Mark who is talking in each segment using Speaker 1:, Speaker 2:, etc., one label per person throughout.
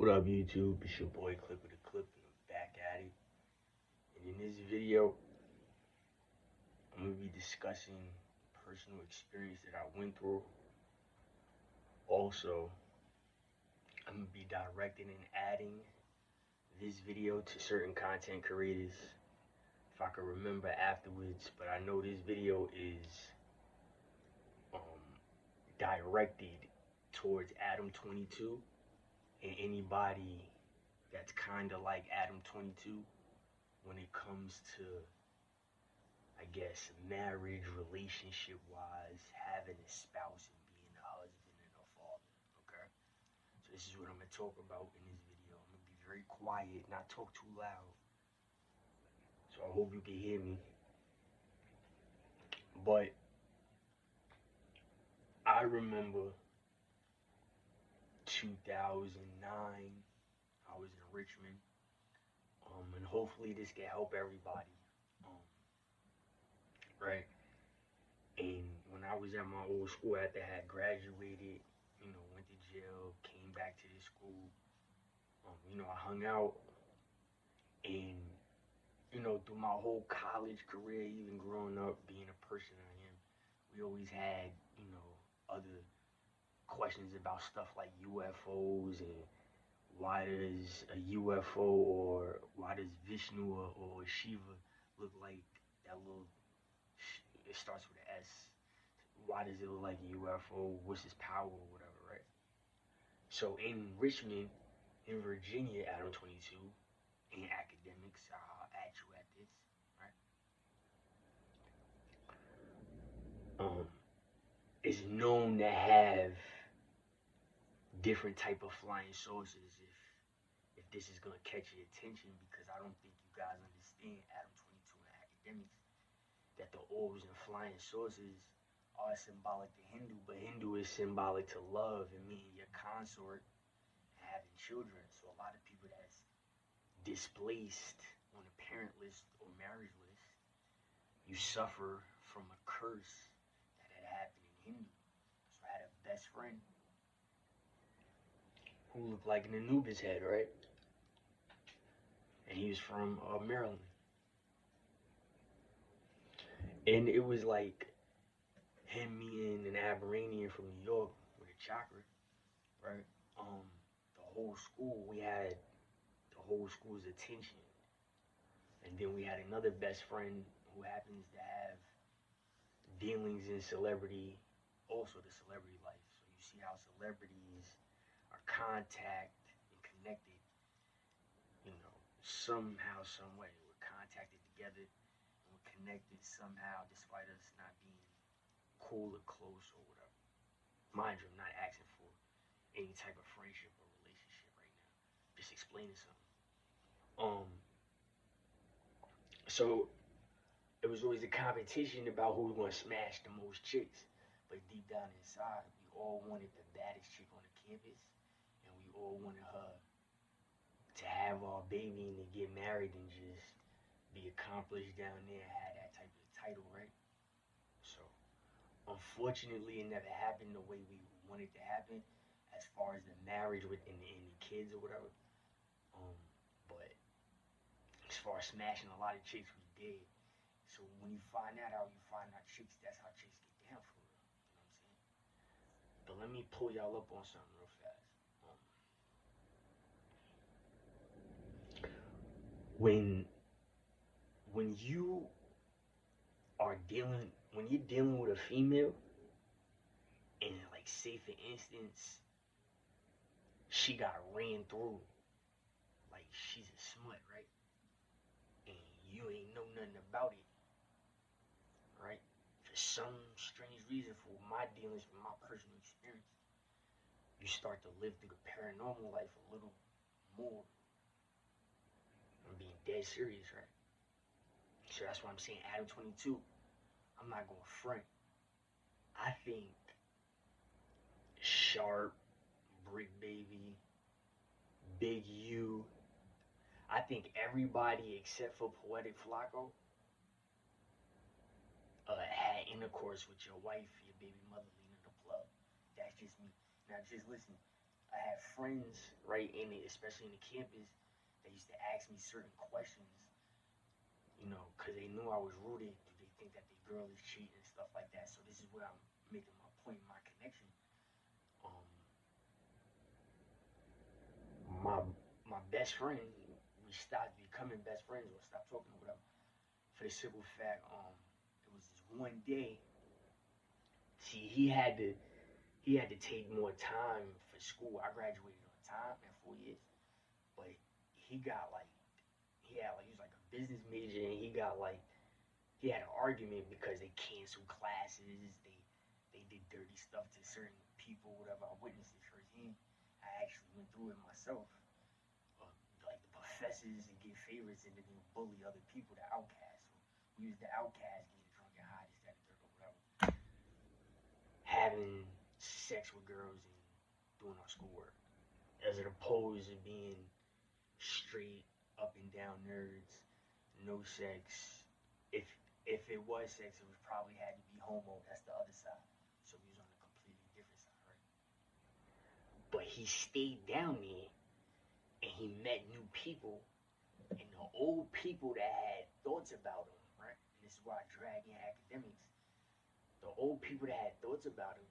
Speaker 1: What up, YouTube? It's your boy Clip with a Clip, and I'm back at it. And in this video, I'm gonna be discussing personal experience that I went through. Also, I'm gonna be directing and adding this video to certain content creators if I can remember afterwards. But I know this video is directed towards Adam22 and anybody that's kind of like Adam22 when it comes to, I guess, marriage, relationship wise, having a spouse and being a husband and a father. Okay? So this is what I'm gonna talk about in this video. I'm gonna be very quiet, not talk too loud. So I hope you can hear me. But I remember 2009, I was in Richmond. And hopefully this can help everybody. Right? And when I was at my old school, after I had graduated, went to jail, came back to the school, I hung out, and, through my whole college career, even growing up, being a person I am, we always had, other questions about stuff like UFOs and why does a UFO or why does Vishnu or Shiva look like that little, it starts with an S. Why does it look like a UFO? What's his power or whatever, right? So in Richmond, in Virginia, Adam22, in academics, I'll add you at this, right? Is known to have different type of flying saucers. If this is gonna catch your attention, because I don't think you guys understand Adam22 and academics, that the orbs and flying saucers are symbolic to Hindu, but Hindu is symbolic to love and meeting your consort and having children. So a lot of people that's displaced on a parent list or marriage list, you suffer from a curse that had happened in Hindu. So I had a best friend who looked like an Anubis head, right? And he was from Maryland. And it was like him meeting an Aberranian from New York with a chakra, right? The whole school, we had the whole school's attention. And then we had another best friend who happens to have dealings in celebrity, also the celebrity life. So you see how celebrities are contact and connected, somehow, some way. We're contacted together and we're connected somehow, despite us not being cool or close or whatever. Mind you, I'm not asking for any type of friendship or relationship right now. Just explaining something. So it was always a competition about who was gonna smash the most chicks. But deep down inside, we all wanted the baddest chick on the campus, and we all wanted her to have our baby and to get married and just be accomplished down there, have that type of title, right? So unfortunately, it never happened the way we wanted it to happen, as far as the marriage with and the kids or whatever. But as far as smashing a lot of chicks, we did. So when you find out how you find out chicks, that's how chicks get down for real. You know what I'm saying? But let me pull y'all up on something real fast. When you are when you're dealing with a female, and like say for instance, she got ran through, like she's a smut, right? And you ain't know nothing about it, right? For some strange reason, for my dealings, from my personal experience, you start to live through the paranormal life a little more. I'm being dead serious, right? So that's why I'm saying Adam22. I'm not going to front. I think Sharp, Brick Baby, Big U, I think everybody except for Poetic Flacco had intercourse with your wife, your baby mother, leaning the plug. That's just me. Now just listen. I had friends, right, especially in the campus, that used to ask me certain questions, because they knew I was rooted. Do they think that the girl is cheating and stuff like that? So this is where I'm making my point, my connection. Um, my my best friend, we stopped becoming best friends or stopped talking or whatever. For the simple fact, it was this one day. See, he had to take more time for school. I graduated on time in 4 years, but he got like he was like a business major, and he had an argument because they canceled classes. They did dirty stuff to certain people, whatever. I witnessed it firsthand. I actually went through it myself. Uh, like the professors and get favorites, and then they bully other people, the outcasts. So we was the outcasts getting drunk and high, this, that, and third, or whatever. Having sex with girls and doing our schoolwork, as opposed to being straight up and down nerds, no sex. If if it was sex, it was probably had to be homo. That's the other side. So we was on a completely different side, right? But he stayed down there and he met new people, and the old people that had thoughts about him, right? And this is why I drag in academics. The old people that had thoughts about him,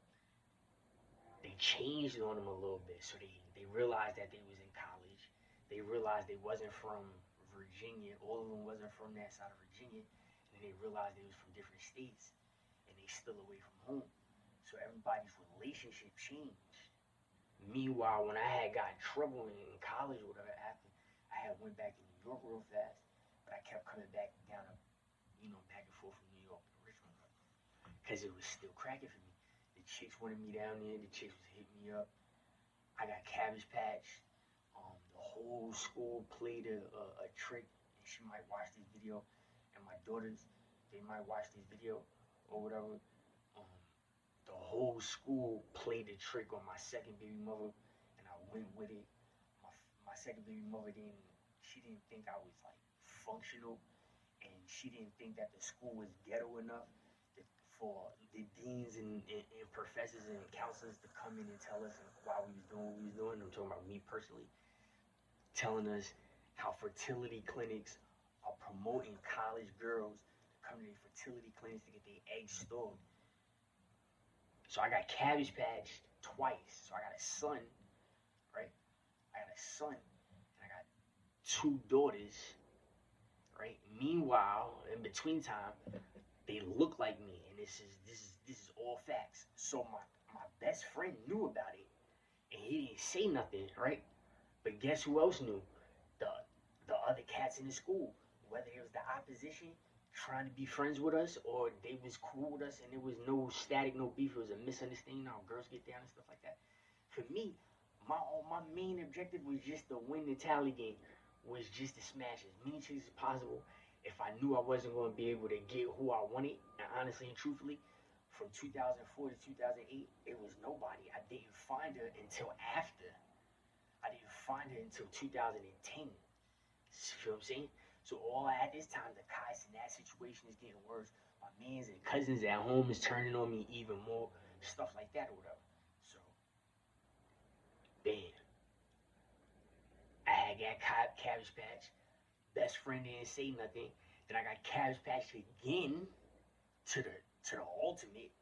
Speaker 1: they changed on him a little bit. So they realized that they was in college. They realized they wasn't from Virginia. All of them wasn't from that side of Virginia. And then they realized they was from different states, and they still away from home. So everybody's relationship changed. Meanwhile, when I had got in trouble in college or whatever after, I had went back to New York real fast, but I kept coming back down to, back and forth from New York to Richmond, because it was still cracking for me. The chicks wanted me down there. The chicks was hitting me up. I got Cabbage Patch. The whole school played a trick, and she might watch this video, and my daughters, they might watch this video or whatever. Um, the whole school played the trick on my second baby mother, and I went with it. My second baby mother she didn't think I was like functional, and she didn't think that the school was ghetto enough for the deans and professors and counselors to come in and tell us why we was doing what we was doing. I'm talking about me personally, telling us how fertility clinics are promoting college girls to come to their fertility clinics to get their eggs stored. So I got Cabbage Patch twice. So I got a son, right? I got a son, and I got two daughters, right? Meanwhile, in between time, they look like me, and this is all facts. So my best friend knew about it, and he didn't say nothing, right? But guess who else knew? The the other cats in the school, whether it was the opposition trying to be friends with us, or they was cool with us, and there was no static, no beef. It was a misunderstanding how girls get down and stuff like that. For me, my main objective was just to win the tally game, was just to smash as many chicks as possible. If I knew I wasn't going to be able to get who I wanted, and honestly and truthfully, from 2004 to 2008, it was nobody. I didn't find her until after. I didn't find her until 2010. Feel what I'm saying? So all at this time, the Kais in that situation is getting worse. My mans and cousins at home is turning on me even more. Stuff like that or whatever. So, bam. I had got Cabbage Patch. Best friend didn't say nothing. Then I got Cabbage Patch again to the ultimate,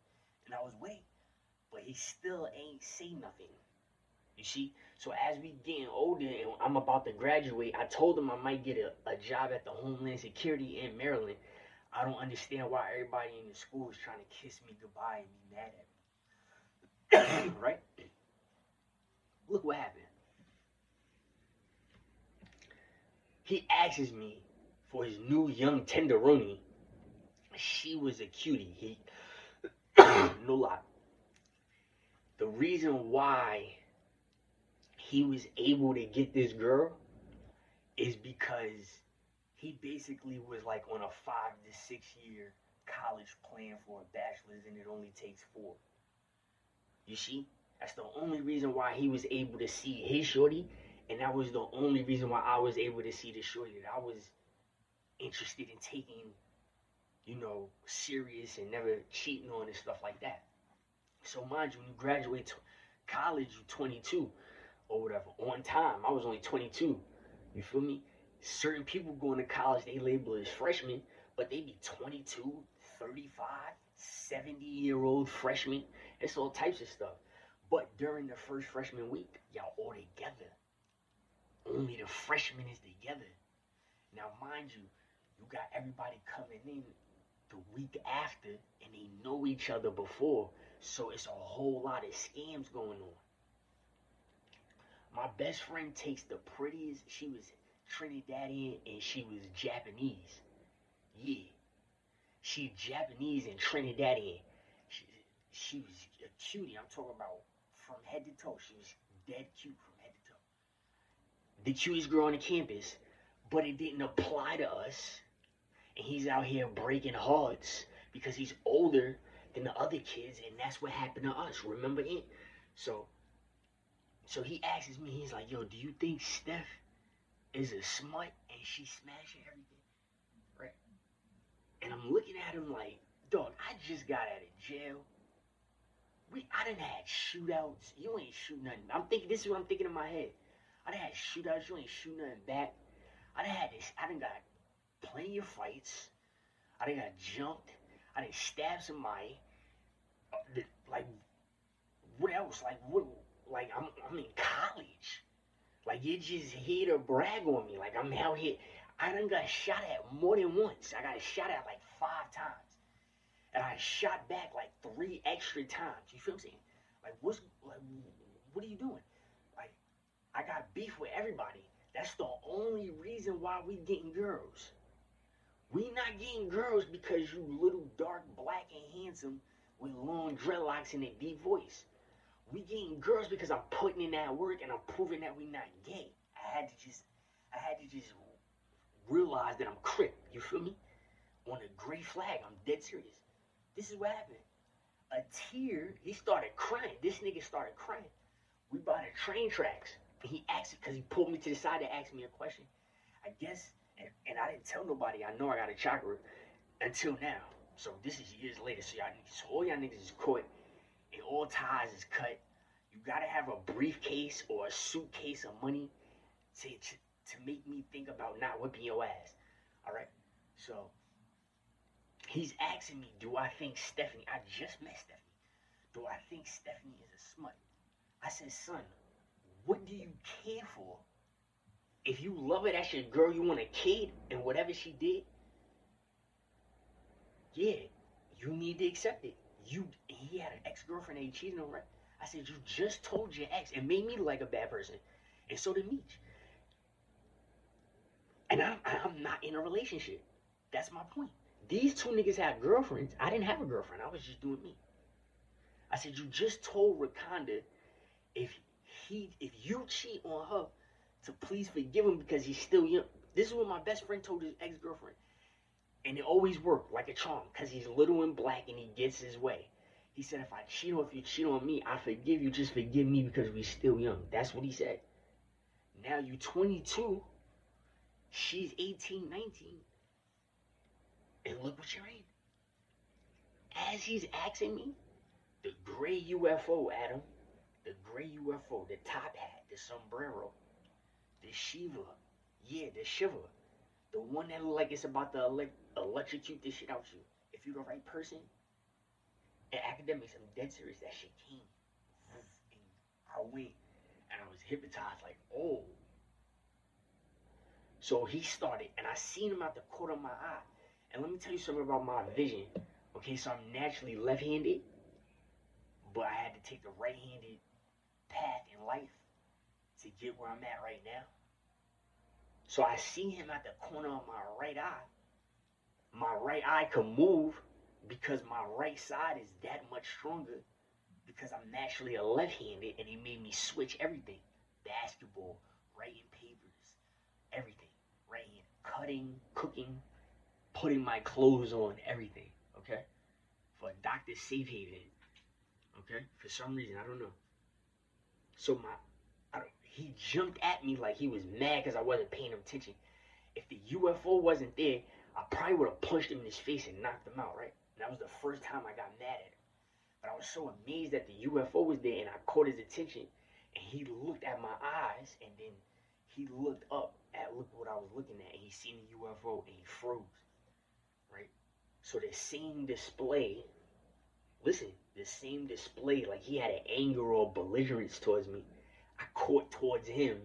Speaker 1: and I was waiting, but he still ain't say nothing. You see? So as we getting older and I'm about to graduate, I told him I might get a job at the Homeland Security in Maryland. I don't understand why everybody in the school is trying to kiss me goodbye and be mad at me. Right? Look what happened. He asks me for his new young tenderoni. She was a cutie. No lie. The reason why he was able to get this girl is because he basically was like on a 5 to 6 year college plan for a bachelor's, and it only takes 4. You see? That's the only reason why he was able to see his shorty, and that was the only reason why I was able to see the shorty that I was interested in taking, serious and never cheating on and stuff like that. So mind you, when you graduate college, you're 22. or whatever on time. I was only 22. You feel me? Certain people going to college, they label as freshmen, but they be 22, 35, 70-year-old freshmen. It's all types of stuff. But during the first freshman week, y'all all together. Only the freshmen is together. Now, mind you, you got everybody coming in the week after, and they know each other before, so it's a whole lot of scams going on. My best friend takes the prettiest. She was Trinidadian and she was Japanese. Yeah, she Japanese and Trinidadian. She, she was a cutie. I'm talking about from head to toe. She was dead cute from head to toe. The cutest girl on the campus, but it didn't apply to us. And he's out here breaking hearts because he's older than the other kids, and that's what happened to us. Remember it? So, so he asks me. He's like, "Yo, do you think Steph is a smut and she's smashing everything, right?" And I'm looking at him like, "Dog, I just got out of jail. I done had shootouts. You ain't shoot nothing." I'm thinking, this is what I'm thinking in my head. I done had shootouts. You ain't shoot nothing back. I done had this. I done got plenty of fights. I done got jumped. I done stabbed somebody. Like, what else? Like, what? Like, I'm in college. Like, you're just here to brag on me. Like, I'm out here. I done got shot at more than once. I got shot at like 5 times. And I shot back like 3 extra times. You feel what I'm saying? Like, what are you doing? Like, I got beef with everybody. That's the only reason why we getting girls. We not getting girls because you little dark, black, and handsome with long dreadlocks and a deep voice. We getting girls because I'm putting in that work and I'm proving that we not gay. I had to just realize that I'm Crip. You feel me? On a gray flag. I'm dead serious. This is what happened. A tear. He started crying. This nigga started crying. We by the train tracks. And he asked it because he pulled me to the side to ask me a question. I guess, and I didn't tell nobody. I know I got a chakra until now. So this is years later. So all y'all niggas is caught. And all ties is cut. You gotta have a briefcase or a suitcase of money to make me think about not whipping your ass. All right. So he's asking me, do I think Stephanie? I just met Stephanie. Do I think Stephanie is a smut? I said, son, what do you care for? If you love her, that's your girl. You want a kid, and whatever she did, yeah, you need to accept it. He had an ex-girlfriend that he cheated on, right? I said, you just told your ex and made me look like a bad person. And so did Meech. And I'm not in a relationship. That's my point. These two niggas have girlfriends. I didn't have a girlfriend. I was just doing me. I said, you just told Rakonda if you cheat on her to please forgive him because he's still young. This is what my best friend told his ex-girlfriend. And it always worked like a charm because he's little and black and he gets his way. He said, if you cheat on me, I forgive you. Just forgive me because we're still young. That's what he said. Now you 22. She's 18, 19. And look what you're in. As he's asking me, the gray UFO, Adam. The gray UFO, the top hat, the sombrero, the Shiva. Yeah, the Shiva. The one that look like it's about to electrocute this shit out you. If you're the right person, in academics, I'm dead serious. That shit came. And I went and I was hypnotized like, oh. So he started, and I seen him out the corner of my eye. And let me tell you something about my vision. Okay, so I'm naturally left-handed, but I had to take the right-handed path in life to get where I'm at right now. So I see him at the corner of my right eye. My right eye can move because my right side is that much stronger because I'm naturally a left-handed, and he made me switch everything. Basketball, writing papers, everything. Right hand, cutting, cooking, putting my clothes on, everything. Okay? For Dr. Safe Haven. Okay? For some reason, I don't know. So he jumped at me like he was mad because I wasn't paying him attention. If the UFO wasn't there, I probably would have punched him in his face and knocked him out, right? And that was the first time I got mad at him. But I was so amazed that the UFO was there, and I caught his attention, And he looked at my eyes, and then he looked up at look what I was looking at, and he seen the UFO, and he froze. Right. So the same display, listen, the same display, like he had an anger or belligerence towards me, I caught towards him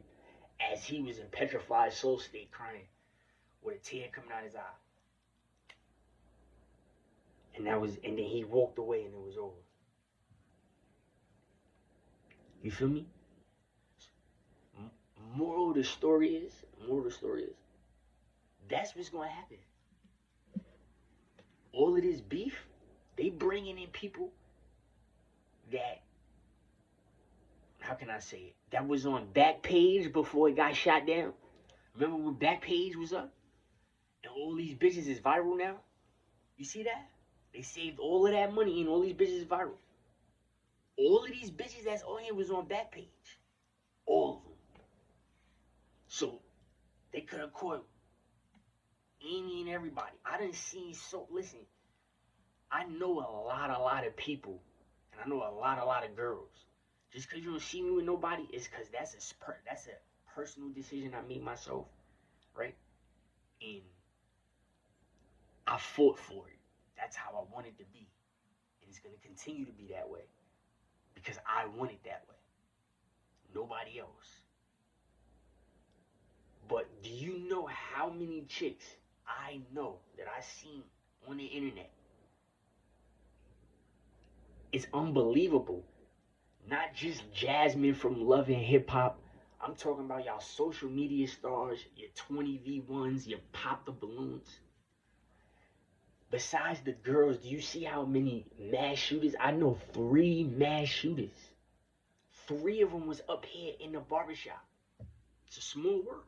Speaker 1: as he was in petrified soul state, crying with a tear coming out his eye. And then he walked away, and it was over. You feel me? Moral of the story is, that's what's gonna happen. All of this beef, they bringing in people that, how can I say it, that was on Backpage before it got shot down. Remember when Backpage was up? And all these bitches is viral now? You see that? They saved all of that money and all these bitches is viral. All of these bitches that's on here was on Backpage. All of them. So, they could have caught any and everybody. I done seen listen, I know a lot of people, and I know a lot of girls. Just because you don't see me with nobody is because that's a personal decision I made myself, right? And I fought for it. That's how I want it to be. And it's going to continue to be that way because I want it that way. Nobody else. But do you know how many chicks I know that I seen on the internet? It's unbelievable. Not just Jasmine from Love and Hip Hop. I'm talking about y'all social media stars, your 20v1s, your Pop the Balloons. Besides the girls, do you see how many mass shooters? I know 3 mass shooters. 3 of them was up here in the barbershop. It's a small world.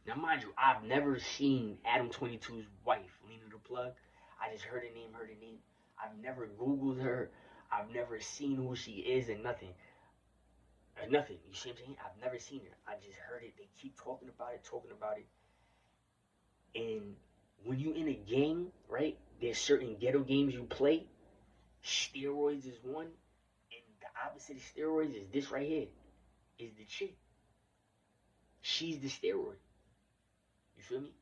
Speaker 1: Now, mind you, I've never seen Adam 22's wife, Lena the Plug. I just heard her name. I've never Googled her. I've never seen who she is and nothing. Nothing. You see what I'm saying? I've never seen her. I just heard it. They keep talking about it. And when you in a game, right, there's certain ghetto games you play. Steroids is one. And the opposite of steroids is this right here. Is the chick. She's the steroid. You feel me?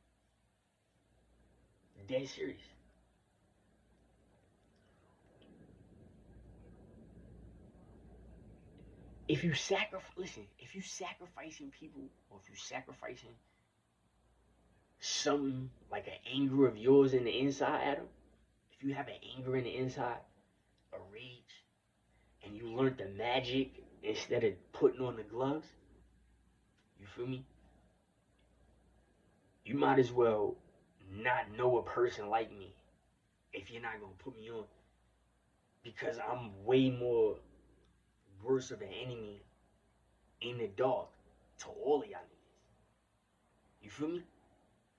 Speaker 1: Dead serious. If you sacrificing people, or if you sacrificing something like an anger of yours in the inside, Adam, if you have an anger in the inside, a rage, and you learned the magic instead of putting on the gloves, you feel me? You might as well not know a person like me if you're not gonna put me on, because I'm way more worse of an enemy in the dark to all of y'all niggas. You feel me?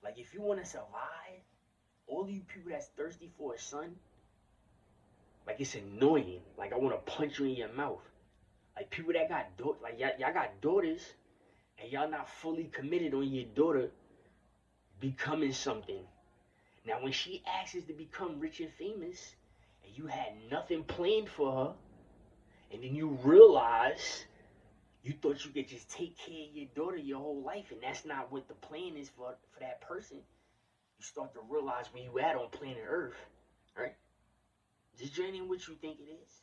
Speaker 1: Like, if you want to survive, all of you people that's thirsty for a son, like, it's annoying. Like, I want to punch you in your mouth. Like, people that got like y'all got daughters, and y'all not fully committed on your daughter becoming something. Now, when she asks to become rich and famous, and you had nothing planned for her, and then you realize you thought you could just take care of your daughter your whole life, and that's not what the plan is for that person, you start to realize where you at on planet Earth, right? This journey ain't what you think it is.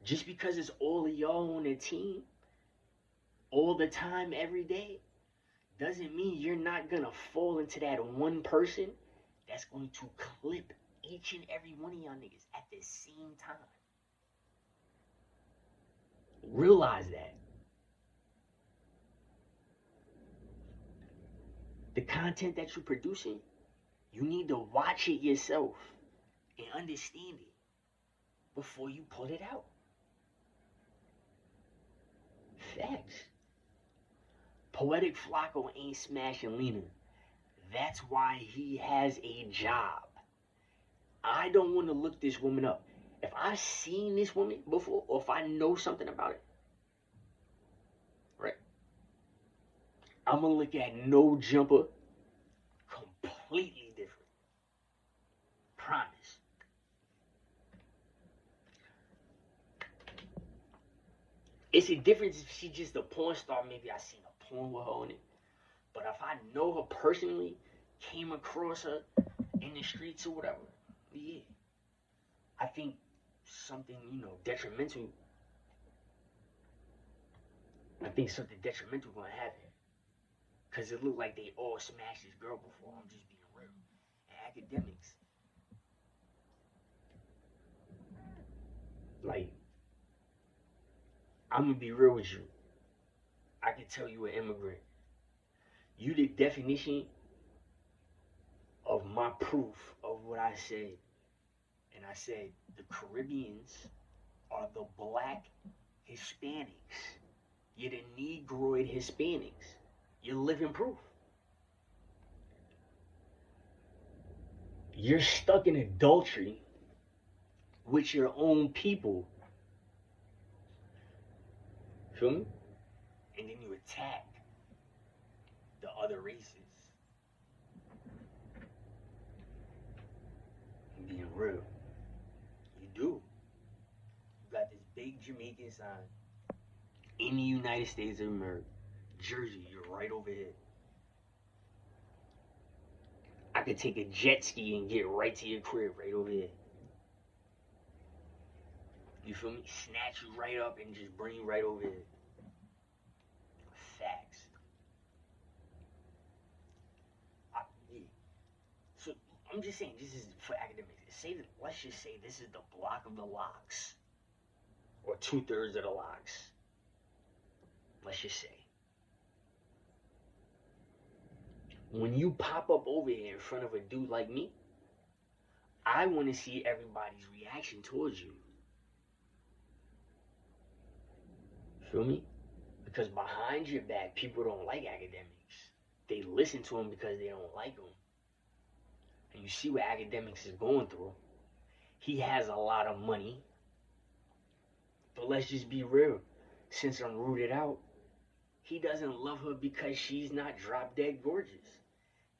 Speaker 1: Just because it's all of y'all on the team, all the time, every day, doesn't mean you're not gonna fall into that one person that's going to clip each and every one of y'all niggas at the same time. Realize that. The content that you're producing, you need to watch it yourself and understand it before you put it out. Facts. Poetic Flacco ain't smashing Lena. That's why he has a job. I don't want to look this woman up. If I've seen this woman before, or if I know something about it, right, I'm going to look at No Jumper completely different. Promise. It's a difference if she's just a porn star. Maybe I seen a porn with her on it. But if I know her personally, came across her in the streets or whatever, yeah, I think something, detrimental. I think something detrimental gonna happen. Cause it looked like they all smashed this girl before. I'm just being real. And academics, like, I'm gonna be real with you. I can tell you an immigrant. You the definition of my proof of what I said. And I said the Caribbeans are the black Hispanics. You're the Negroid Hispanics. You're living proof. You're stuck in adultery with your own people. Feel me? And then you attack the other races. I'm being real. You do. You got this big Jamaican sign in the United States of America. Jersey, you're right over here. I could take a jet ski and get right to your crib right over here. You feel me? Snatch you right up and just bring you right over here. Facts. Yeah. So I'm just saying, this is for academics. Let's just say this is the block of the locks, or 2/3 of the locks. Let's just say. When you pop up over here in front of a dude like me, I want to see everybody's reaction towards you. Feel me? Because behind your back, people don't like academics. They listen to him because they don't like him. And you see what academics is going through. He has a lot of money. But let's just be real. Since I'm rooted out, he doesn't love her because she's not drop dead gorgeous.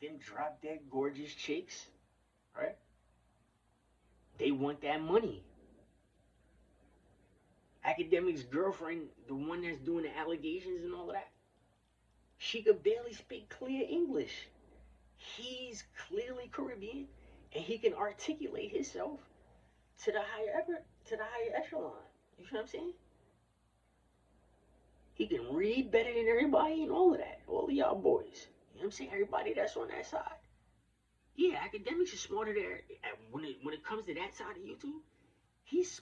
Speaker 1: Them drop dead gorgeous chicks, right? They want that money. Academic's girlfriend, the one that's doing the allegations and all of that, she could barely speak clear English. He's clearly Caribbean, and he can articulate himself to the higher echelon. You feel what I'm saying? He can read better than everybody and all of that. All of y'all boys. You know what I'm saying? Everybody that's on that side. Yeah, academics are smarter there. When it comes to that side of YouTube, he's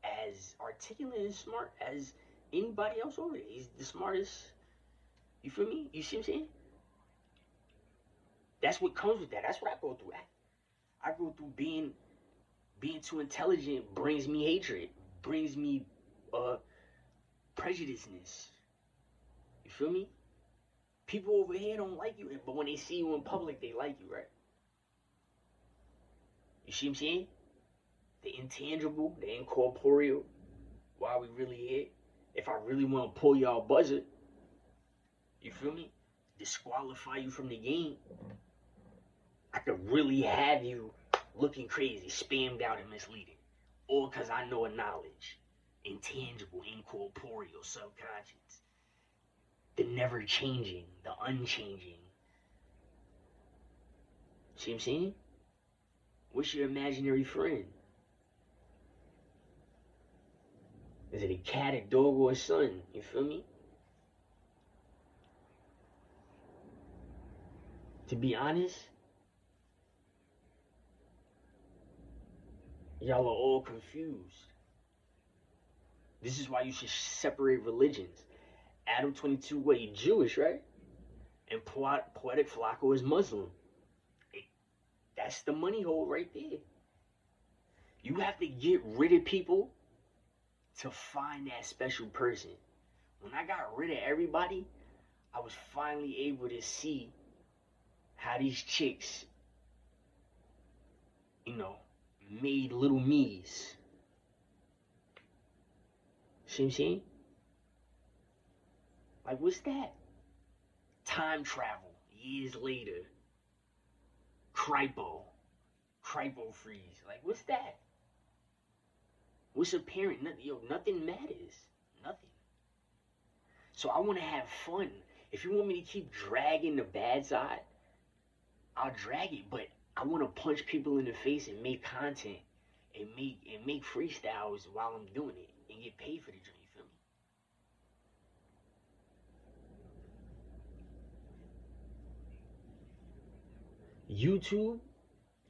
Speaker 1: as articulate and smart as anybody else over there. He's the smartest. You feel me? You see what I'm saying? That's what comes with that. That's what I go through. I go through being too intelligent brings me hatred, brings me prejudiceness. You feel me? People over here don't like you, but when they see you in public, they like you, right? You see what I'm saying? The intangible, the incorporeal. Why we really here? If I really want to pull y'all buzzer, you feel me? Disqualify you from the game. I could really have you looking crazy, spammed out and misleading. All because I know a knowledge. Intangible, incorporeal, subconscious. The never changing, the unchanging. See what I'm saying? What's your imaginary friend? Is it a cat, a dog, or a son? You feel me? To be honest, y'all are all confused. This is why you should separate religions. Adam 22, what, he Jewish, right? And Poetic Flacco is Muslim. That's the money hole right there. You have to get rid of people to find that special person. When I got rid of everybody, I was finally able to see how these chicks, made little me's. See what I'm saying? Like, what's that? Time travel, years later. Crypo freeze. Like, what's that? What's apparent? Nothing matters. Nothing. So I want to have fun. If you want me to keep dragging the bad side, I'll drag it. But I want to punch people in the face and make content and make freestyles while I'm doing it and get paid for the joint. You feel me?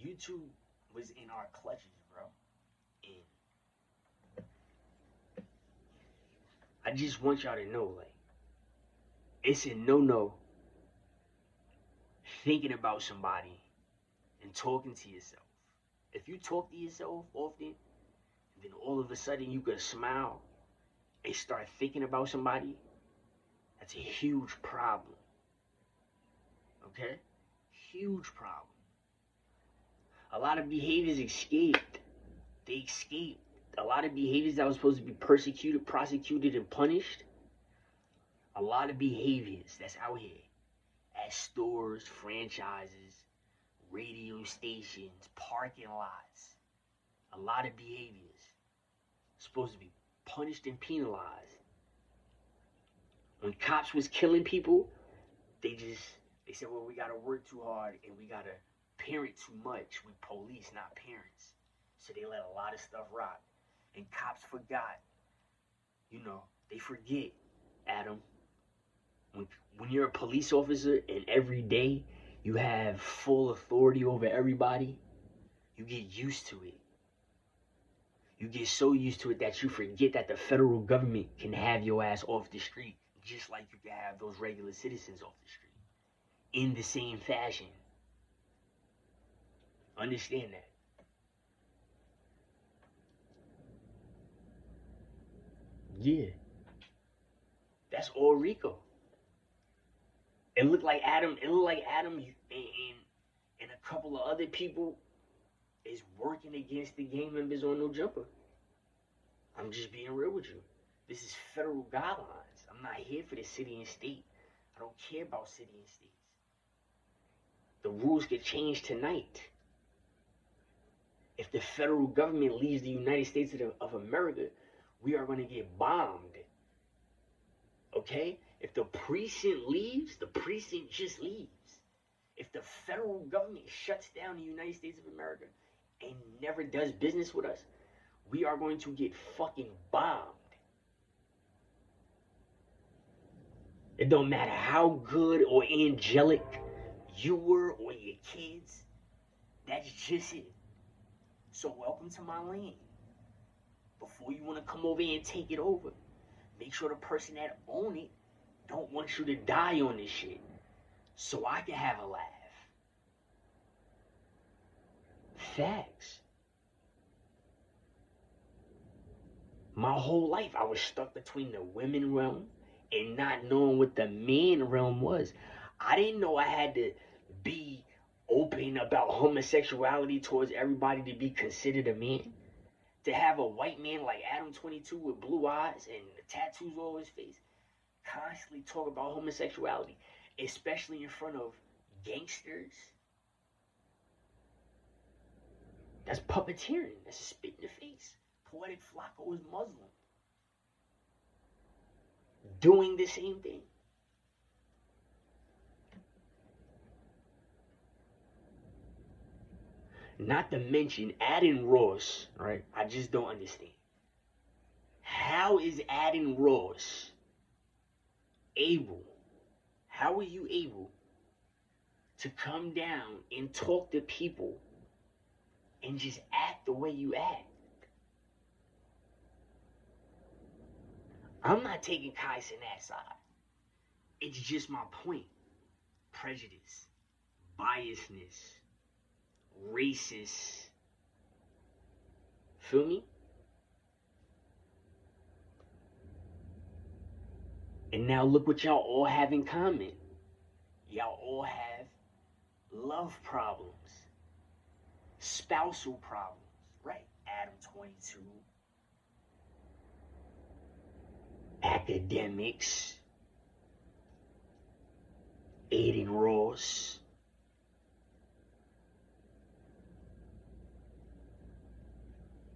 Speaker 1: YouTube was in our clutches, bro. And I just want y'all to know, like, it's a no thinking about somebody and talking to yourself. If you talk to yourself often, then all of a sudden you could smile and start thinking about somebody, that's a huge problem. Okay? Huge problem. A lot of behaviors escaped. They escaped. A lot of behaviors that was supposed to be persecuted, prosecuted, and punished. A lot of behaviors that's out here at stores, franchises, radio stations, parking lots. A lot of behaviors supposed to be punished and penalized. When cops was killing people, they said, well, we gotta work too hard and we gotta parent too much. We police, not parents. So they let a lot of stuff rock. And cops forgot. They forget, Adam. When you're a police officer and every day you have full authority over everybody, you get used to it. You get so used to it that you forget that the federal government can have your ass off the street just like you can have those regular citizens off the street in the same fashion. Understand that. Yeah, that's all Rico. It looked like Adam. It looked like Adam and a couple of other people is working against the gang members on No Jumper. I'm just being real with you. This is federal guidelines. I'm not here for the city and state. I don't care about city and states. The rules could change tonight. If the federal government leaves the United States of America, we are going to get bombed. Okay? If the precinct leaves, the precinct just leaves. If the federal government shuts down the United States of America and never does business with us, we are going to get fucking bombed. It don't matter how good or angelic you were or your kids. That's just it. So welcome to my land. Before you want to come over here and take it over, make sure the person that own it don't want you to die on this shit. So I can have a laugh. Facts. My whole life I was stuck between the women realm and not knowing what the man realm was. I didn't know I had to be open about homosexuality towards everybody to be considered a man. To have a white man like Adam 22 with blue eyes and tattoos all over his face constantly talk about homosexuality, especially in front of gangsters. That's puppeteering. That's a spit in the face. Poetic Flacco is Muslim. Doing the same thing. Not to mention Adin Ross, right? I just don't understand. How is Adin Ross able? How are you able to come down and talk to people and just act the way you act? I'm not taking Kai Cenat's side. It's just my point. Prejudice, biasness, racist. Feel me? And now look what y'all all have in common. Y'all all have love problems, spousal problems, right? Adam 22, academics, Adin Ross.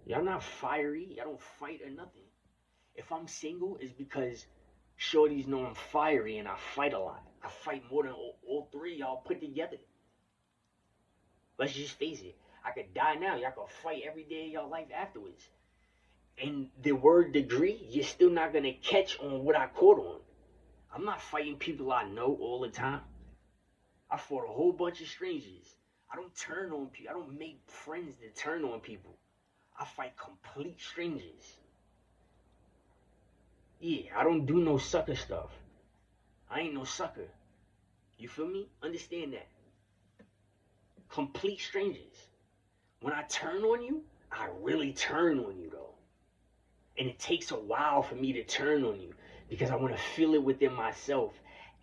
Speaker 1: Y'all not fiery. Y'all don't fight or nothing. If I'm single, it's because Shorties know I'm fiery and I fight a lot. I fight more than all three of y'all put together. Let's just face it. I could die now. Y'all could fight every day of y'all life afterwards. And the word degree, you're still not going to catch on what I caught on. I'm not fighting people I know all the time. I fought a whole bunch of strangers. I don't turn on people. I don't make friends that turn on people. I fight complete strangers. Yeah, I don't do no sucker stuff. I ain't no sucker. You feel me? Understand that. Complete strangers. When I turn on you, I really turn on you though. And it takes a while for me to turn on you because I want to feel it within myself.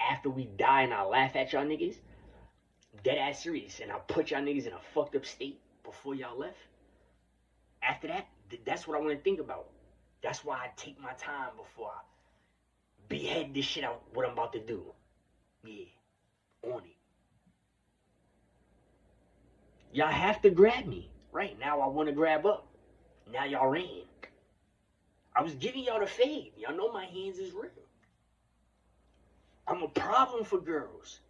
Speaker 1: After we die and I laugh at y'all niggas, dead ass serious, and I put y'all niggas in a fucked up state before y'all left. After that, that's what I want to think about. That's why I take my time before I behead this shit out, what I'm about to do. Yeah, on it. Y'all have to grab me. Right now I want to grab up. Now y'all ran. I was giving y'all the fade. Y'all know my hands is real. I'm a problem for girls.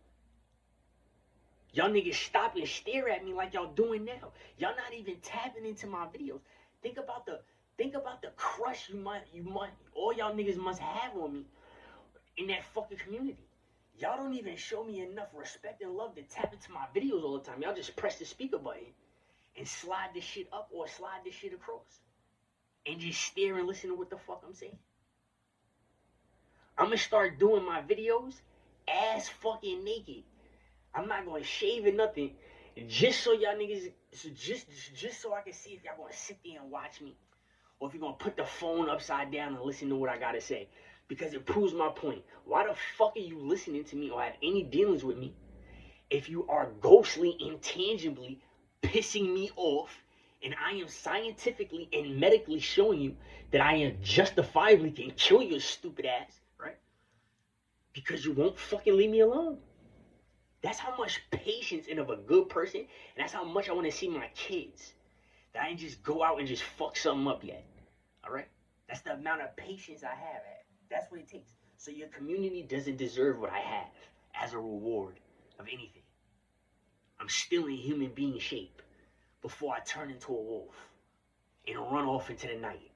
Speaker 1: Y'all niggas stop and stare at me like y'all doing now. Y'all not even tapping into my videos. Think about the crush you might all y'all niggas must have on me in that fucking community. Y'all don't even show me enough respect and love to tap into my videos all the time. Y'all just press the speaker button and slide this shit up or slide this shit across. And just stare and listen to what the fuck I'm saying. I'm gonna start doing my videos ass fucking naked. I'm not gonna shave or nothing, just so y'all niggas, just so I can see if y'all gonna sit there and watch me, or if you're gonna put the phone upside down and listen to what I gotta say, because it proves my point. Why the fuck are you listening to me or have any dealings with me if you are ghostly, intangibly pissing me off, and I am scientifically and medically showing you that I am justifiably can kill your stupid ass, right? Because you won't fucking leave me alone. That's how much patience and of a good person, and that's how much I want to see my kids. That I didn't just go out and just fuck something up yet. Alright? That's the amount of patience I have. That's what it takes. So your community doesn't deserve what I have as a reward of anything. I'm still in human being shape before I turn into a wolf and run off into the night.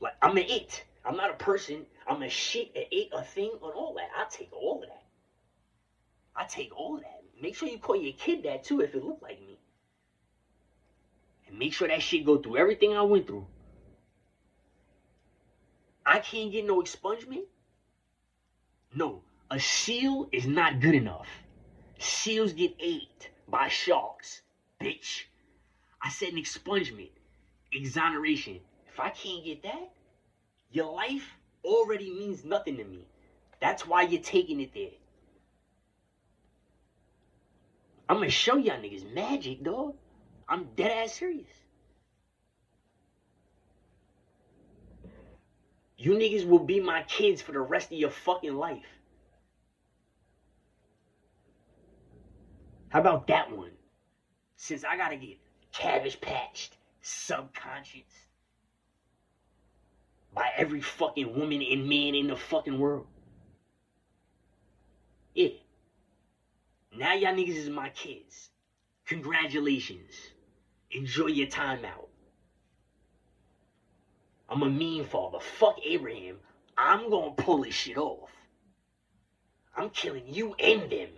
Speaker 1: Like, I'm an it. I'm not a person. I'm a shit, an it, a thing, and all that. I take all of that. I take all of that. Make sure you call your kid that too if it look like me. And make sure that shit go through everything I went through. I can't get no expungement? No. A seal is not good enough. Seals get ate by sharks, bitch. I said an expungement, exoneration. If I can't get that, your life already means nothing to me. That's why you're taking it there. I'm gonna show y'all niggas magic, dog. I'm dead ass serious. You niggas will be my kids for the rest of your fucking life. How about that one? Since I gotta get cabbage patched, subconscious by every fucking woman and man in the fucking world. Yeah. Now y'all niggas is my kids. Congratulations. Enjoy your time out. I'm a mean father. Fuck Abraham. I'm gonna pull this shit off. I'm killing you and them.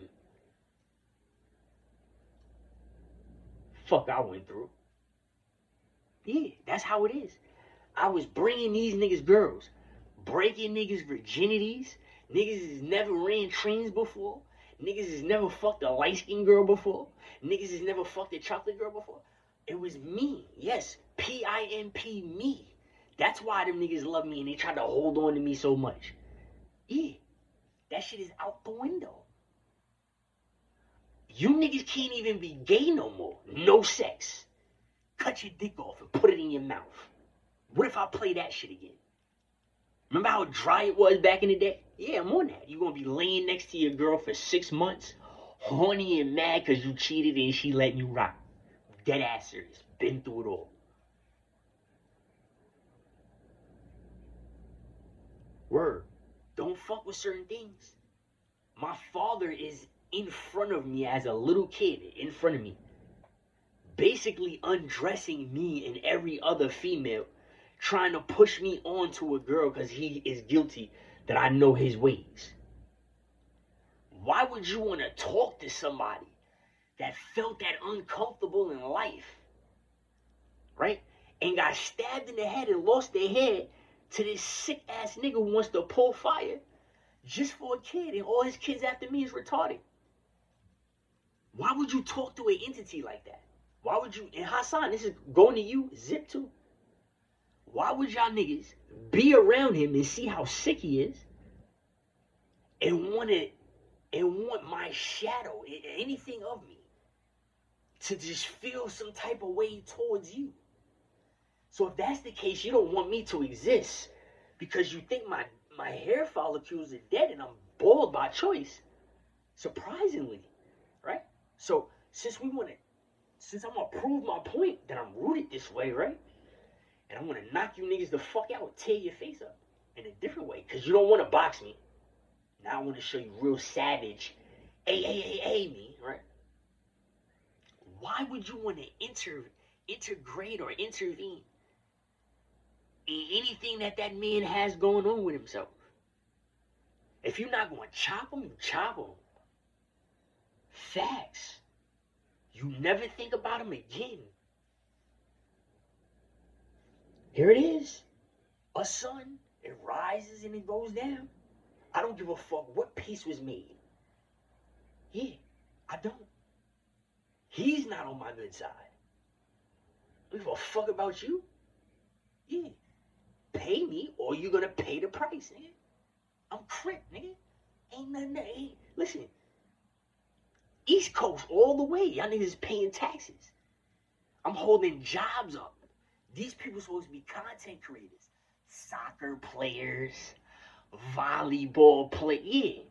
Speaker 1: Fuck I went through. Yeah, that's how it is. I was bringing these niggas girls. Breaking niggas virginities. Niggas has never ran trains before. Niggas has never fucked a light-skinned girl before. Niggas has never fucked a chocolate girl before. It was me. Yes, P-I-M-P, me. That's why them niggas love me and they try to hold on to me so much. Yeah, that shit is out the window. You niggas can't even be gay no more. No sex. Cut your dick off and put it in your mouth. What if I play that shit again? Remember how dry it was back in the day? Yeah, I'm on that. You gonna be laying next to your girl for 6 months, horny and mad because you cheated and she letting you rock. Dead ass serious. Been through it all. Word. don't fuck with certain things. My father is in front of me as a little kid, in front of me, basically undressing me and every other female, trying to push me on to a girl because he is guilty that I know his ways. Why would you want to talk to somebody that felt that uncomfortable in life, right? And got stabbed in the head and lost their head to this sick ass nigga who wants to pull fire just for a kid, and all his kids after me is retarded? Why would you talk to an entity like that? Why would you, and Hassan, this is going to you, Zip too. Why would y'all niggas be around him and see how sick he is and want my shadow, anything of me, to just feel some type of way towards you? So if that's the case, you don't want me to exist because you think my hair follicles are dead and I'm bald by choice. Surprisingly, right? So since I'm gonna prove my point that I'm rooted this way, right? And I'm gonna knock you niggas the fuck out, tear your face up in a different way, because you don't want to box me. Now I want to show you real savage, me, right? Why would you want to integrate or intervene in anything that man has going on with himself? If you're not going to chop him, you chop him. Facts. You never think about him again. Here it is. A sun, it rises and it goes down. I don't give a fuck what peace was made. Yeah, I don't. He's not on my good side. I don't give a fuck about you. Yeah. Pay me or you're gonna pay the price, nigga. I'm Crip, nigga. Ain't nothing that ain't. Listen. East Coast all the way. Y'all niggas is paying taxes. I'm holding jobs up. These people supposed to be content creators. Soccer players. Volleyball play. Yeah.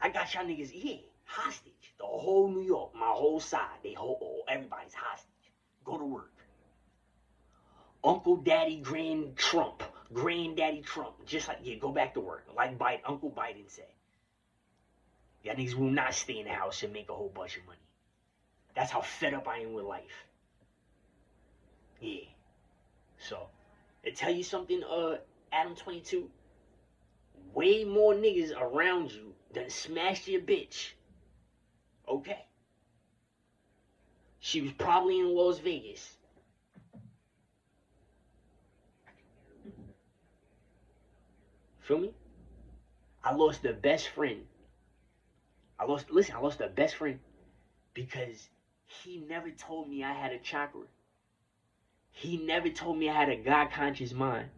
Speaker 1: I got y'all niggas, yeah, hostage. The whole New York, my whole side, everybody's hostage. Go to work. Uncle Daddy Granddaddy Trump, just like, yeah, go back to work. Like Uncle Biden said. Y'all niggas will not stay in the house and make a whole bunch of money. That's how fed up I am with life. Yeah. So, to tell you something, Adam 22, way more niggas around you done smashed your bitch. Okay. She was probably in Las Vegas. Feel me? I lost the best friend. I lost the best friend because he never told me I had a chakra. He never told me I had a God-conscious mind.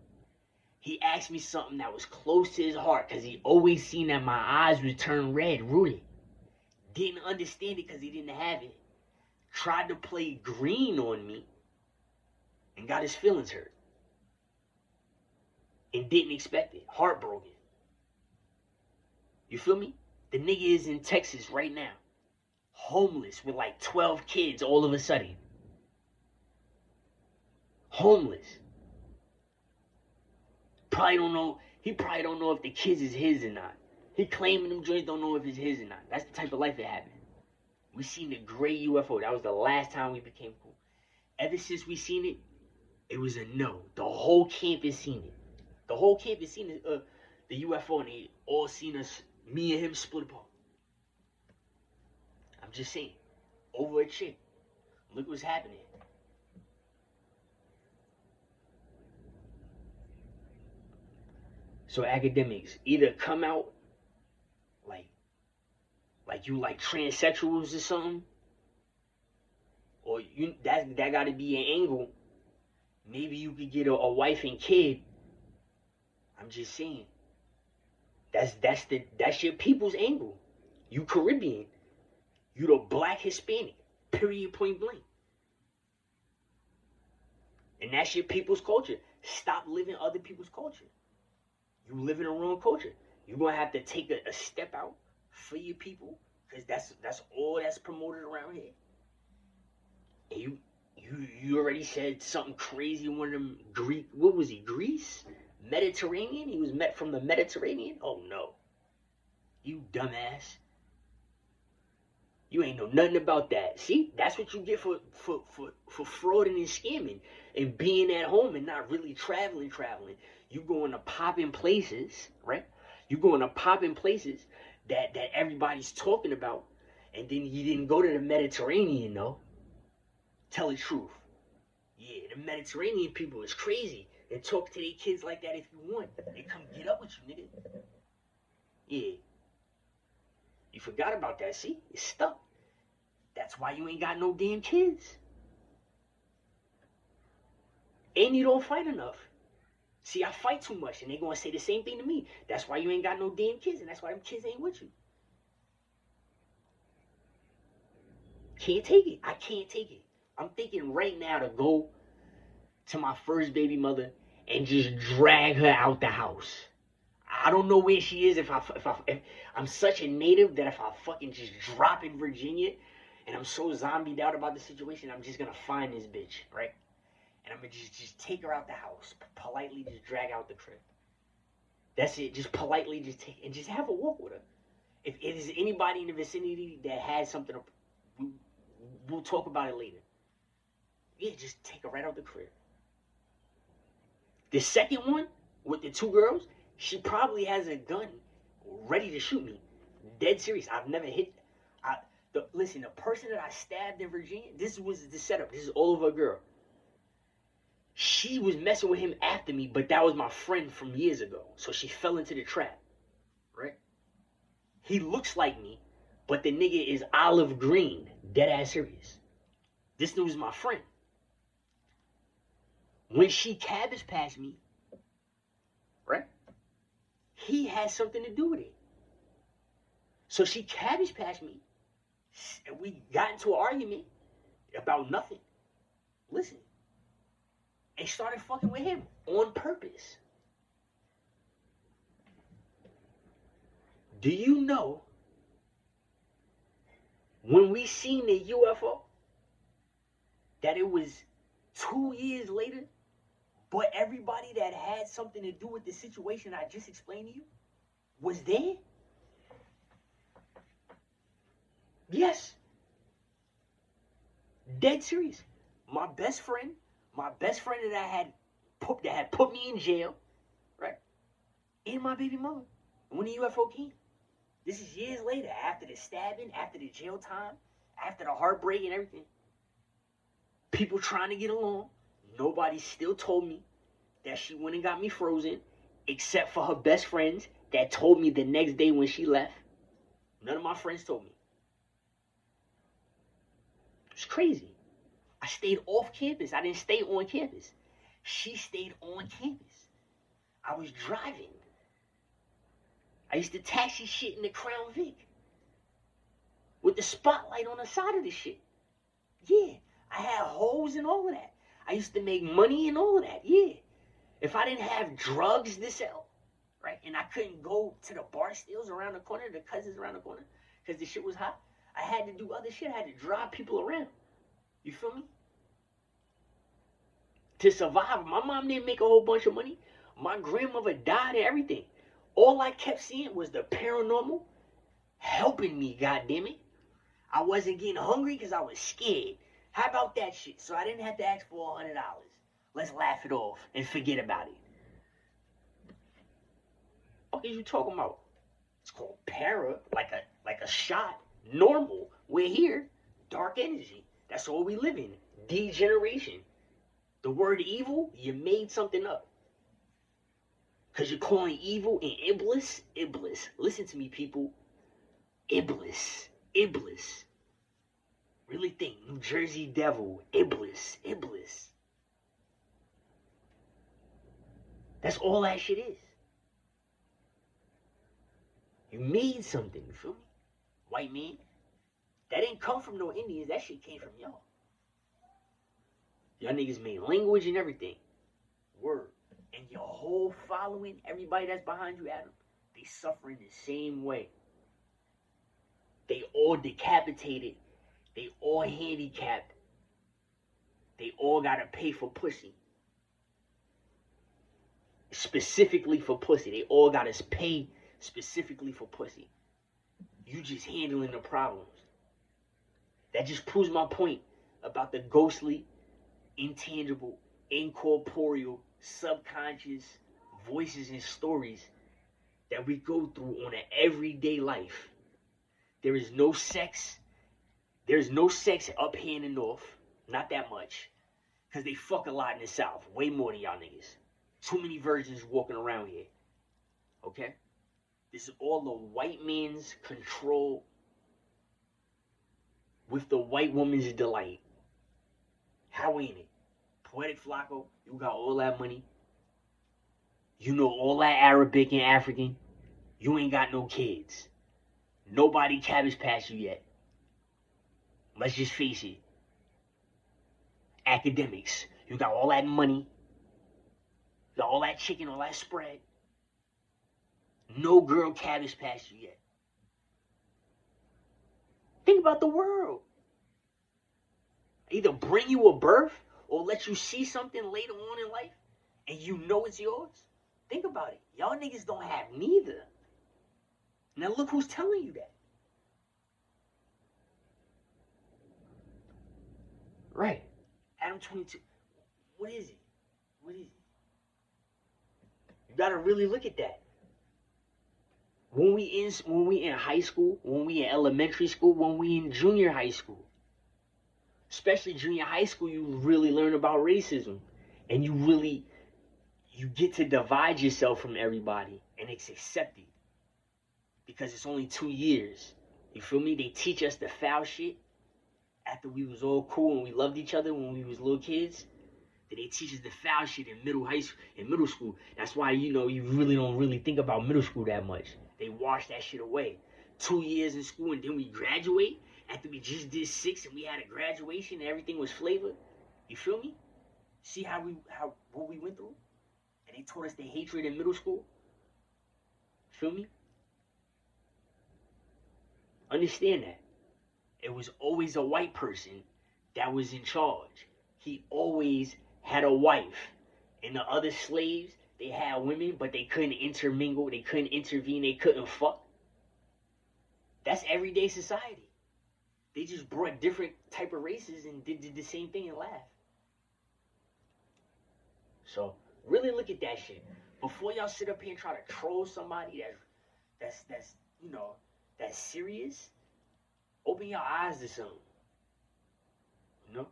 Speaker 1: He asked me something that was close to his heart because he always seen that my eyes would turn red, rooted. Didn't understand it because he didn't have it. Tried to play green on me and got his feelings hurt. And didn't expect it. Heartbroken. You feel me? The nigga is in Texas right now. Homeless with like 12 kids all of a sudden. Homeless. He probably don't know if the kids is his or not. He claiming them joints, don't know if it's his or not. That's the type of life that happened. We seen the gray UFO. That was the last time we became cool. Ever since we seen it, it was a no. The whole campus seen it. The whole campus seen it, the UFO, and they all seen us, me and him split apart. I'm just saying. Over a chick. Look what's happening. So academics, either come out like you like transsexuals or something, or that gotta be an angle. Maybe you could get a wife and kid. I'm just saying. That's your people's angle. You Caribbean. You the black Hispanic. Period, point blank. And that's your people's culture. Stop living other people's culture. You live in the wrong culture. You're gonna have to take a step out for your people, because that's all that's promoted around here. And you already said something crazy. One of them Greece Mediterranean? He was met from the Mediterranean? Oh no. You dumbass. You ain't know nothing about that. See, that's what you get for frauding and scamming and being at home and not really traveling. You going to popping places, right? You going to popping places that everybody's talking about, and then you didn't go to the Mediterranean, though. Tell the truth. Yeah, the Mediterranean people is crazy. And talk to their kids like that if you want. They come get up with you, nigga. Yeah. You forgot about that, see? You're stuck. That's why you ain't got no damn kids. And you don't fight enough. See, I fight too much, and they gonna say the same thing to me. That's why you ain't got no damn kids, and that's why them kids ain't with you. Can't take it. I can't take it. I'm thinking right now to go to my first baby mother and just drag her out the house. I don't know where she is. If I'm such a native that if I fucking just drop in Virginia, and I'm so zombied out about the situation, I'm just gonna find this bitch, right? And I'm gonna just take her out the house, politely just drag out the crib. That's it. Just politely just take and just have a walk with her. If it is anybody in the vicinity that has something, we'll talk about it later. Yeah, just take her right out the crib. The second one with the two girls, she probably has a gun ready to shoot me. Dead serious. I've never hit. Listen, the person that I stabbed in Virginia, this was the setup. This is all of a girl. She was messing with him after me, but that was my friend from years ago. So she fell into the trap, right? He looks like me, but the nigga is olive green. Dead ass serious. This dude is my friend. When she cabbage passed me, right? He has something to do with it. So she cabbage passed me. And we got into an argument about nothing. Listen. And started fucking with him on purpose. Do you know when we seen the UFO that it was 2 years later, but everybody that had something to do with the situation I just explained to you was there? Yes. Dead serious. My best friend that had put me in jail, right? And my baby mother when the UFO came. This is years later, after the stabbing, after the jail time, after the heartbreak and everything. People trying to get along. Nobody still told me that she went and got me frozen, except for her best friends that told me the next day when she left. None of my friends told me. It's crazy. I stayed off campus. I didn't stay on campus. She stayed on campus. I was driving. I used to taxi shit in the Crown Vic with the spotlight on the side of the shit. Yeah, I had hoes and all of that. I used to make money and all of that. Yeah. If I didn't have drugs to sell, right, and I couldn't go to the bar stills around the corner, the cousins around the corner, because the shit was hot, I had to do other shit. I had to drive people around. You feel me? To survive. My mom didn't make a whole bunch of money. My grandmother died and everything. All I kept seeing was the paranormal helping me, goddammit. I wasn't getting hungry because I was scared. How about that shit? So I didn't have to ask for $100. Let's laugh it off and forget about it. What are you talking about? It's called para, like a shot. Normal. We're here. Dark energy. That's all we live in. Degeneration. The word evil, you made something up. Because you're calling evil and Iblis. Iblis. Listen to me, people. Iblis. Iblis. Really think. New Jersey Devil. Iblis. Iblis. That's all that shit is. You made something, you feel me? White man. That didn't come from no Indians. That shit came from y'all. Y'all niggas made language and everything. Word. And your whole following, everybody that's behind you, Adam, they suffering the same way. They all decapitated. They all handicapped. They all gotta pay for pussy. specifically for pussy. They all got us pay specifically for pussy. You just handling the problems. That just proves my point about the ghostly, intangible, incorporeal, subconscious voices and stories that we go through on an everyday life. There is no sex. There's no sex up here in the north. Not that much. Because they fuck a lot in the south. Way more than y'all niggas. Too many virgins walking around here. Okay? This is all the white man's control with the white woman's delight. How ain't it? Poetic Flacco, you got all that money. You know all that Arabic and African. You ain't got no kids. Nobody cabbage passed you yet. Let's just face it. Academics. You got all that money. You got all that chicken, all that spread. No girl cabbage passed you yet. Think about the world. Either bring you a birth or let you see something later on in life and you know it's yours. Think about it. Y'all niggas don't have neither. Now look who's telling you that. Right. Adam 22. What is it? What is it? You gotta really look at that. When we in high school, when we in elementary school, when we in junior high school, especially junior high school, you really learn about racism, and you get to divide yourself from everybody, and it's accepted because it's only 2 years. You feel me? They teach us the foul shit after we was all cool and we loved each other when we was little kids. Then they teach us the foul shit in middle school. That's why, you really don't really think about middle school that much. They wash that shit away. 2 years in school and then we graduate after we just did 6 and we had a graduation and everything was flavor. You feel me? See what we went through? And they taught us the hatred in middle school. Feel me? Understand that. It was always a white person that was in charge. He always had a wife. And the other slaves, they had women, but they couldn't intermingle, they couldn't intervene, they couldn't fuck. That's everyday society. They just brought different type of races and did the same thing and laughed. So really look at that shit. Before y'all sit up here and try to troll somebody that's serious, open your eyes to something. You know?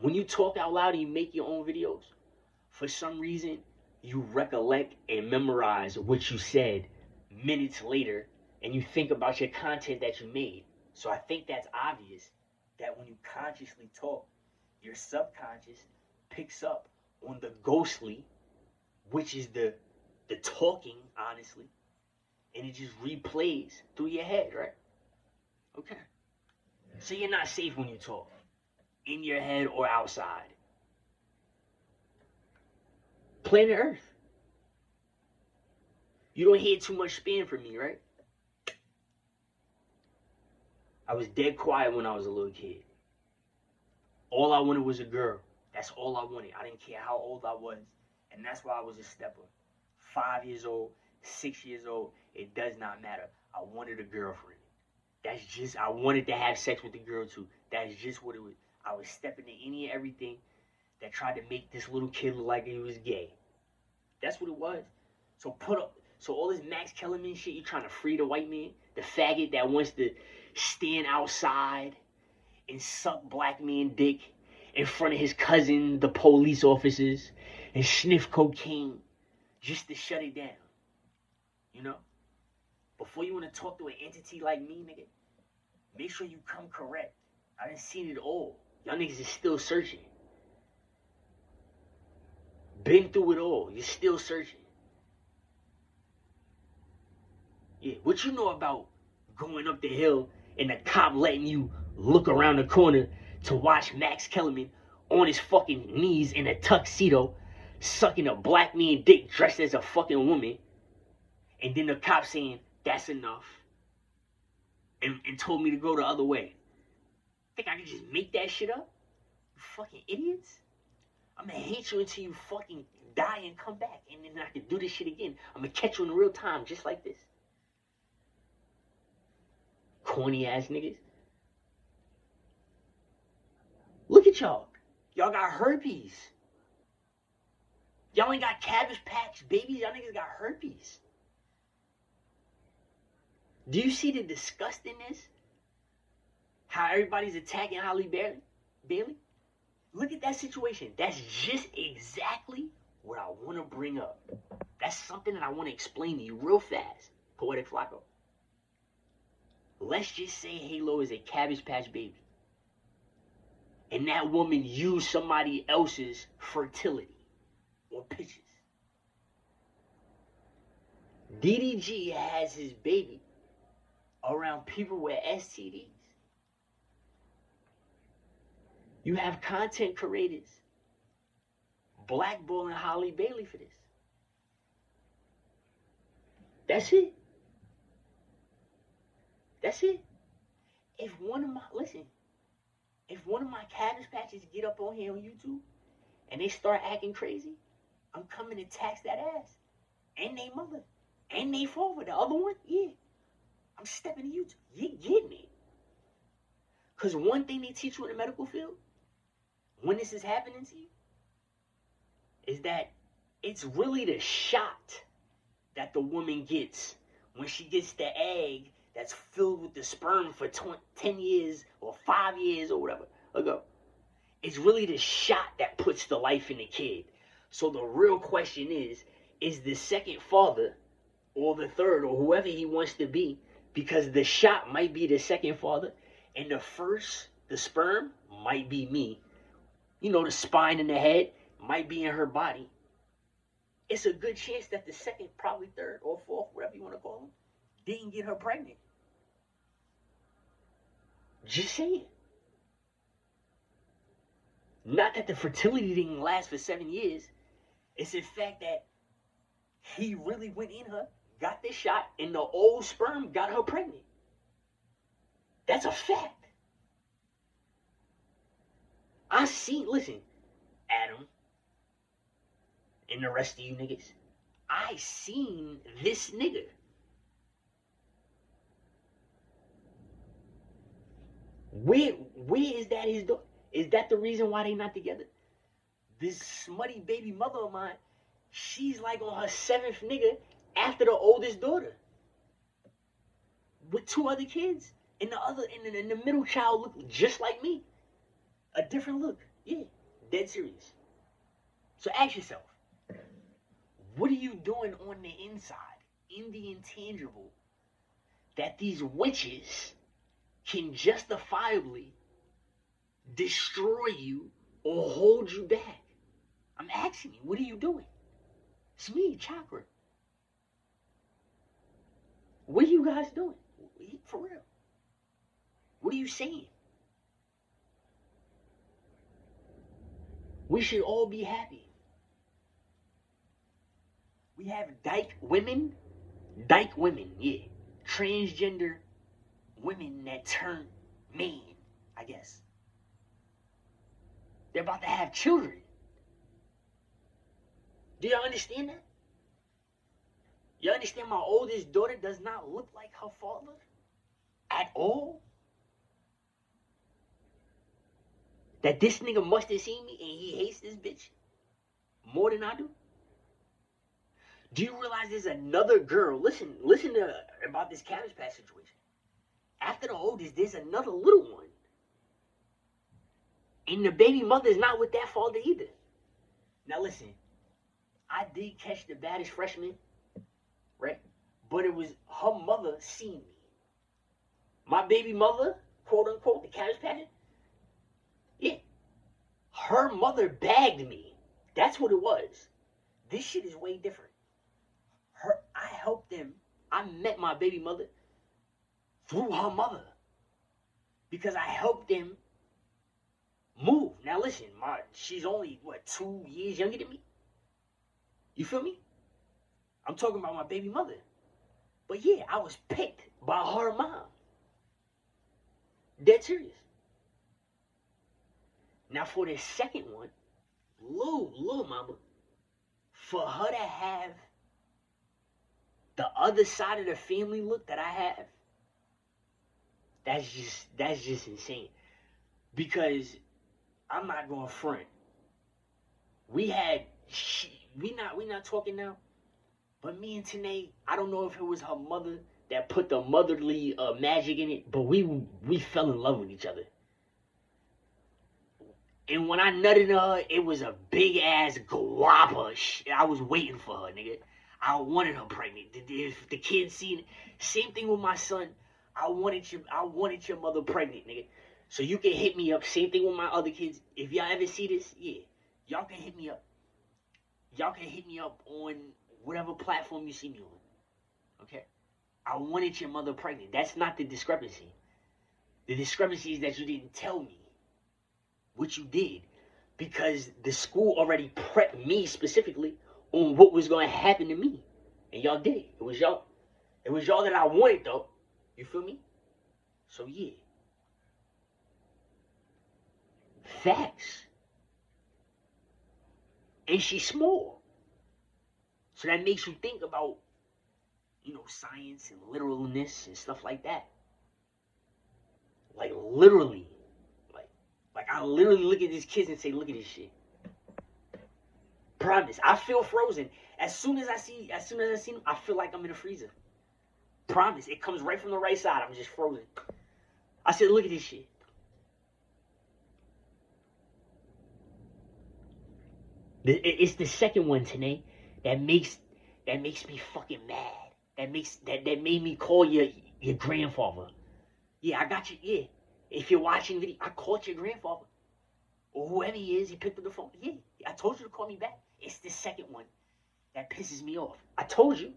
Speaker 1: When you talk out loud and you make your own videos, for some reason, you recollect and memorize what you said minutes later, and you think about your content that you made. So I think that's obvious that when you consciously talk, your subconscious picks up on the ghostly, which is the talking, honestly, and it just replays through your head, right? Okay. So you're not safe when you talk, in your head or outside. Planet Earth. You don't hear too much spam from me, right? I was dead quiet when I was a little kid. All I wanted was a girl. That's all I wanted. I didn't care how old I was. And that's why I was a stepper. 5 years old, 6 years old, it does not matter. I wanted a girlfriend. I wanted to have sex with the girl too. That's just what it was. I was stepping in any and everything that tried to make this little kid look like he was gay. That's what it was. So all this Max Kellerman shit, you trying to free the white man, the faggot that wants to stand outside and suck black man dick in front of his cousin, the police officers, and sniff cocaine just to shut it down. You know? Before you want to talk to an entity like me, nigga, make sure you come correct. I done seen it all. Y'all niggas is still searching. Been through it all. You're still searching. Yeah, what you know about going up the hill and the cop letting you look around the corner to watch Max Kellerman on his fucking knees in a tuxedo sucking a black man dick dressed as a fucking woman, and then the cop saying, that's enough, and told me to go the other way. Think I can just make that shit up? You fucking idiots. I'm gonna hate you until you fucking die and come back. And then I can do this shit again. I'm gonna catch you in real time just like this. Corny ass niggas. Look at y'all. Y'all got herpes. Y'all ain't got Cabbage Patch babies. Y'all niggas got herpes. Do you see the disgust in this? How everybody's attacking Halle Bailey? Look at that situation. That's just exactly what I want to bring up. That's something that I want to explain to you real fast, Poetic Flacco. Let's just say Halo is a Cabbage Patch baby. And that woman used somebody else's fertility or pictures. DDG has his baby around people with STDs. You have content creators blackballing Halle Bailey for this. That's it. That's it. If one of my Cabbage Patches get up on here on YouTube and they start acting crazy, I'm coming to tax that ass. And they mother. And they father. The other one, yeah. I'm stepping to YouTube. You getting it. Because one thing they teach you in the medical field, when this is happening to you, is that it's really the shot that the woman gets when she gets the egg that's filled with the sperm for 10 years or 5 years or whatever ago. It's really the shot that puts the life in the kid. So the real question is the second father or the third or whoever he wants to be, because the shot might be the second father and the sperm might be me. You know, the spine and the head might be in her body. It's a good chance that the second, probably third or fourth, whatever you want to call them, didn't get her pregnant. Just saying. Not that the fertility didn't last for 7 years. It's the fact that he really went in her, got this shot, and the old sperm got her pregnant. That's a fact. Listen, Adam, and the rest of you niggas, I seen this nigga. Where is that his daughter? Is that the reason why they not together? This smutty baby mother of mine, she's like on her 7th nigga after the oldest daughter. With 2 other kids. And the middle child looked just like me. A different look. Yeah, dead serious. So ask yourself, what are you doing on the inside, in the intangible, that these witches can justifiably destroy you or hold you back? I'm asking you, what are you doing? It's me, Chakra. What are you guys doing? For real. What are you saying? We should all be happy. We have dyke women, yeah. Transgender women that turn man, I guess. They're about to have children. Do y'all understand that? You understand my oldest daughter does not look like her father at all? That this nigga must have seen me and he hates this bitch more than I do? Do you realize there's another girl? Listen to about this Cabbage Patch situation. After the oldest, there's another little one. And the baby mother is not with that father either. Now listen, I did catch the baddest freshman, right? But it was her mother seen me. My baby mother, quote unquote, the Cabbage Patch, yeah. Her mother bagged me. That's what it was. This shit is way different. I helped them. I met my baby mother through her mother. Because I helped them move. Now listen, she's only, 2 years younger than me? You feel me? I'm talking about my baby mother. But yeah, I was picked by her mom. Dead serious. Now for the second one, little little mama, for her to have the other side of the family look that I have, that's just insane. Because I'm not going front. We not talking now. But me and Tanae, I don't know if it was her mother that put the motherly magic in it, but we fell in love with each other. And when I nutted her, it was a big ass guapa. I was waiting for her, nigga. I wanted her pregnant. If the kids seen it, same thing with my son. I wanted your mother pregnant, nigga. So you can hit me up. Same thing with my other kids. If y'all ever see this, yeah, y'all can hit me up. Y'all can hit me up on whatever platform you see me on. Okay? I wanted your mother pregnant. That's not the discrepancy. The discrepancy is that you didn't tell me what you did, because the school already prepped me specifically on what was going to happen to me, and y'all did it. It was y'all that I wanted, though. You feel me? So yeah, facts. And she's small, so that makes you think about, science and literalness and stuff like that. Like literally, like I literally look at these kids and say, "Look at this shit." Promise, I feel frozen as soon as I see them. I feel like I'm in a freezer. Promise, it comes right from the right side. I'm just frozen. I said, "Look at this shit." It's the second one, Tanae, that makes me fucking mad. That made me call your grandfather. Yeah, I got you. Yeah, if you're watching video, I called your grandfather, or whoever he is. He picked up the phone. Yeah, I told you to call me back. It's the second one that pisses me off. I told you.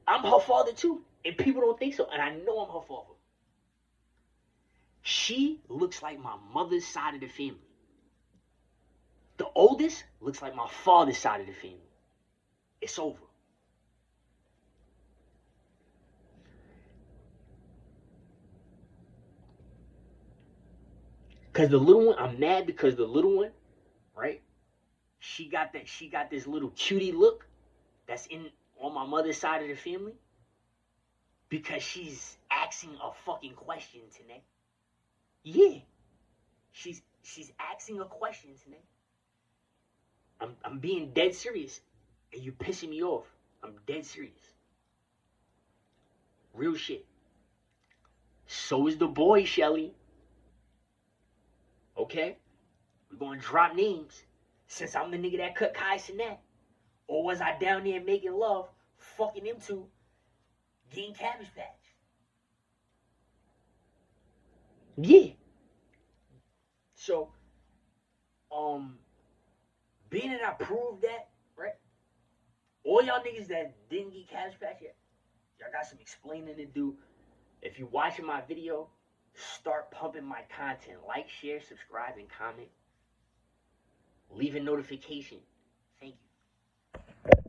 Speaker 1: I'm her father too, and people don't think so, and I know I'm her father. She looks like my mother's side of the family. The oldest looks like my father's side of the family. It's over. Cause the little one, I'm mad because the little one, right? She got this little cutie look that's on my mother's side of the family, because she's asking a fucking question today. Yeah. She's asking a question today. I'm being dead serious, and you pissing me off. I'm dead serious. Real shit. So is the boy, Shelly. Okay? We're gonna drop names. Since I'm the nigga that cut Kai Cenat. Or was I down there making love, fucking them two, getting Cabbage Patch? Yeah. So, being that I proved that, right? All y'all niggas that didn't get Cabbage Patch yet, y'all got some explaining to do. If you're watching my video, start pumping my content. Like, share, subscribe, and comment. Leave a notification.